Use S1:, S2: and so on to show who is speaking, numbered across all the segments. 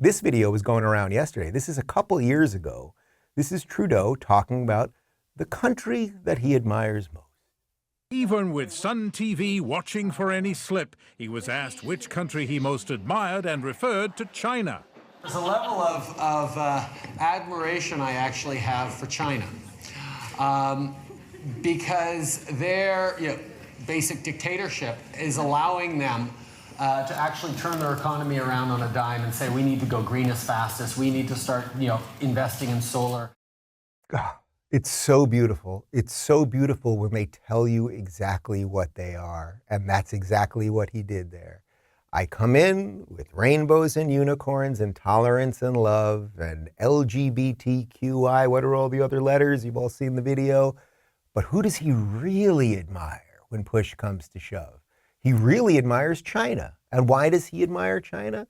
S1: This video was going around yesterday. This is a couple years ago. This is Trudeau talking about the country that he admires most.
S2: Even with Sun TV watching for any slip, he was asked which country he most admired and referred to China.
S3: There's a level of admiration I actually have for China because their basic dictatorship is allowing them to actually turn their economy around on a dime and say, we need to go green as fast as we need to start investing in solar.
S1: It's so beautiful. It's so beautiful when they tell you exactly what they are. And that's exactly what he did there. I come in with rainbows and unicorns and tolerance and love and LGBTQI. What are all the other letters? You've all seen the video. But who does he really admire when push comes to shove? He really admires China. And why does he admire China?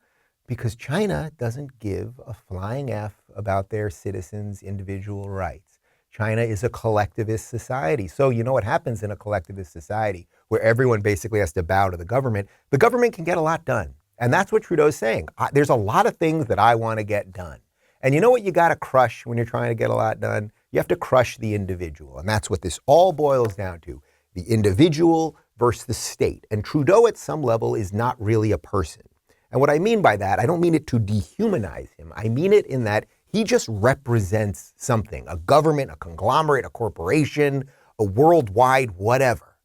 S1: Because China doesn't give a flying F about their citizens' individual rights. China is a collectivist society. So you know what happens in a collectivist society where everyone basically has to bow to the government? The government can get a lot done. And that's what Trudeau's saying. There's a lot of things that I want to get done. And you know what you got to crush when you're trying to get a lot done? You have to crush the individual. And that's what this all boils down to. The individual versus the state. And Trudeau at some level is not really a person. And what I mean by that, I don't mean it to dehumanize him. I mean it in that he just represents something, a government, a conglomerate, a corporation, a worldwide whatever.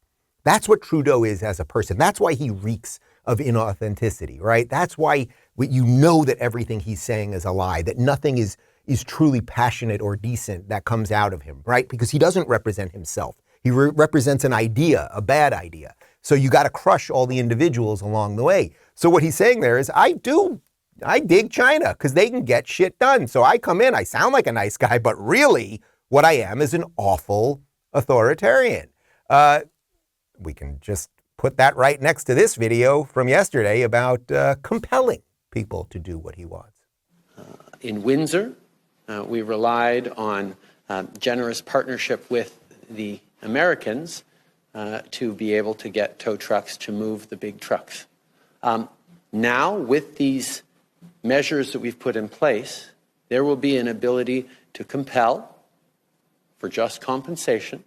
S1: That's what Trudeau is as a person. That's why he reeks of inauthenticity, right? That's why you know that everything he's saying is a lie, that nothing is truly passionate or decent that comes out of him, right? Because he doesn't represent himself. He represents an idea, a bad idea. So you got to crush all the individuals along the way. So what he's saying there is, I dig China because they can get shit done. So I come in, I sound like a nice guy, but really what I am is an awful authoritarian. We can just put that right next to this video from yesterday about compelling people to do what he wants.
S4: In Windsor, we relied on generous partnership with the Americans to be able to get tow trucks to move the big trucks. Now, with these measures that we've put in place, there will be an ability to compel, for just compensation,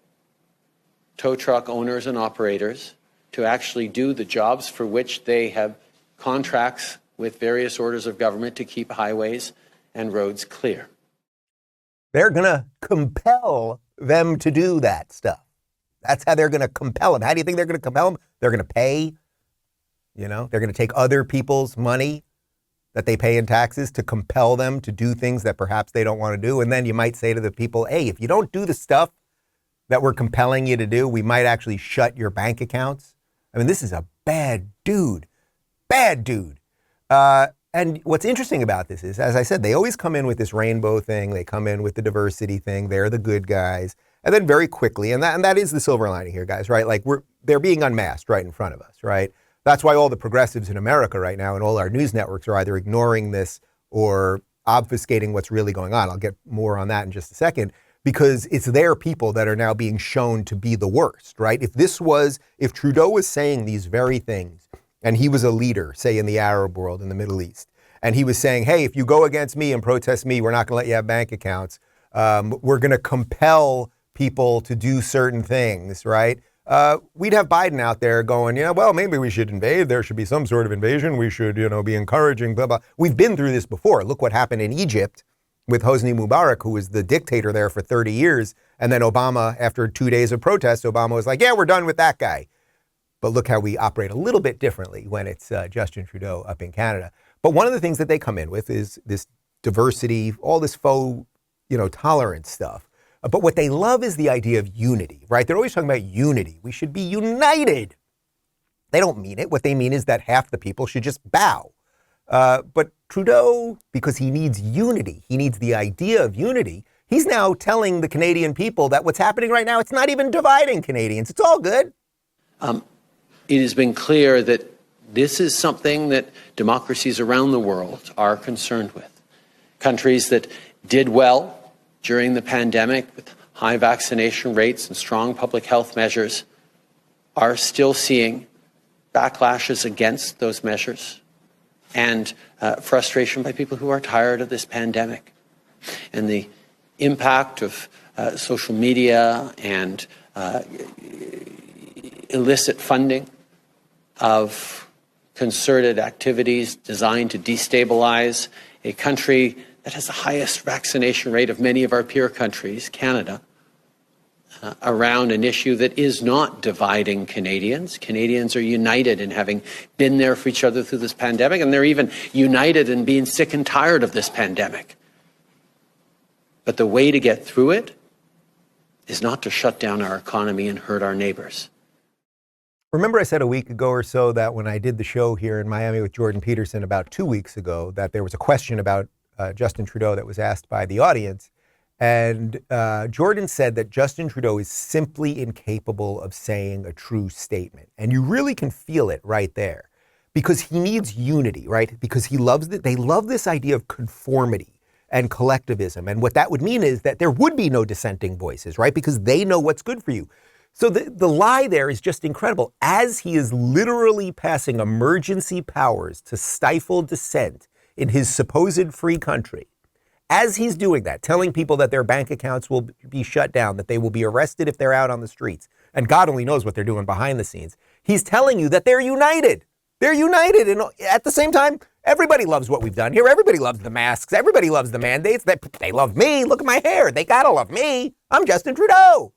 S4: tow truck owners and operators to actually do the jobs for which they have contracts with various orders of government to keep highways and roads clear.
S1: They're going to compel them to do that stuff. That's how they're going to compel them. How do you think they're going to compel them? They're going to pay, they're going to take other people's money that they pay in taxes to compel them to do things that perhaps they don't want to do. And then you might say to the people, hey, if you don't do the stuff that we're compelling you to do, we might actually shut your bank accounts. I mean, this is a bad dude. And what's interesting about this is, as I said, they always come in with this rainbow thing. They come in with the diversity thing. They're the good guys. And then very quickly, and that is the silver lining here, guys, right? Like they're being unmasked right in front of us, right? That's why all the progressives in America right now and all our news networks are either ignoring this or obfuscating what's really going on. I'll get more on that in just a second, because it's their people that are now being shown to be the worst, right? If Trudeau was saying these very things and he was a leader, say in the Arab world, in the Middle East, and he was saying, hey, if you go against me and protest me, we're not going to let you have bank accounts. We're going to compel people to do certain things, right? We'd have Biden out there going, well, maybe we should invade. There should be some sort of invasion. We should, be encouraging, blah, blah. We've been through this before. Look what happened in Egypt with Hosni Mubarak, who was the dictator there for 30 years. And then Obama, after 2 days of protests, Obama was like, yeah, we're done with that guy. But look how we operate a little bit differently when it's Justin Trudeau up in Canada. But one of the things that they come in with is this diversity, all this faux, tolerance stuff. But what they love is the idea of unity, right? They're always talking about unity. We should be united. They don't mean it. What they mean is that half the people should just bow. But Trudeau, because he needs unity, he needs the idea of unity, he's now telling the Canadian people that what's happening right now, it's not even dividing Canadians. It's all good.
S4: It has been clear that this is something that democracies around the world are concerned with. Countries that did well during the pandemic with high vaccination rates and strong public health measures are still seeing backlashes against those measures. and frustration by people who are tired of this pandemic. And the impact of social media and illicit funding of concerted activities designed to destabilize a country that has the highest vaccination rate of many of our peer countries, Canada, around an issue that is not dividing Canadians. Canadians are united in having been there for each other through this pandemic, and they're even united in being sick and tired of this pandemic. But the way to get through it is not to shut down our economy and hurt our neighbors.
S1: Remember I said a week ago or so that when I did the show here in Miami with Jordan Peterson about 2 weeks ago, that there was a question about Justin Trudeau that was asked by the audience. And Jordan said that Justin Trudeau is simply incapable of saying a true statement. And you really can feel it right there because he needs unity, right? Because he loves it. They love this idea of conformity and collectivism. And what that would mean is that there would be no dissenting voices, right? Because they know what's good for you. So the lie there is just incredible. As he is literally passing emergency powers to stifle dissent in his supposed free country, as he's doing that, telling people that their bank accounts will be shut down, that they will be arrested if they're out on the streets, and God only knows what they're doing behind the scenes, he's telling you that they're united. They're united. And at the same time, everybody loves what we've done here. Everybody loves the masks. Everybody loves the mandates. They love me. Look at my hair. They gotta love me. I'm Justin Trudeau.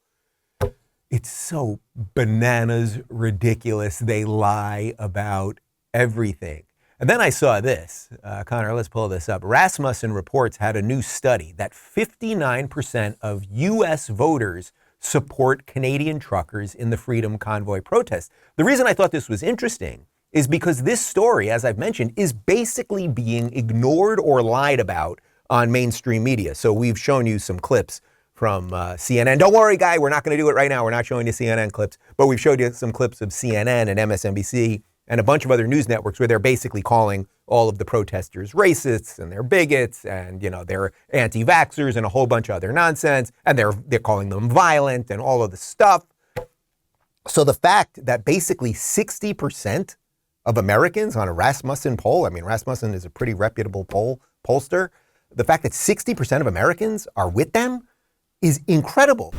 S1: It's so bananas ridiculous. They lie about everything. And then I saw this. Connor, let's pull this up. Rasmussen Reports had a new study that 59% of U.S. voters support Canadian truckers in the Freedom Convoy protest. The reason I thought this was interesting is because this story, as I've mentioned, is basically being ignored or lied about on mainstream media. So we've shown you some clips from CNN. Don't worry, guy, we're not going to do it right now. We're not showing you CNN clips, but we've showed you some clips of CNN and MSNBC and a bunch of other news networks where they're basically calling all of the protesters racists and they're bigots and, you know, they're anti-vaxxers and a whole bunch of other nonsense. And they're calling them violent and all of this stuff. So the fact that basically 60% of Americans on a Rasmussen poll, I mean, Rasmussen is a pretty reputable pollster. The fact that 60% of Americans are with them is incredible.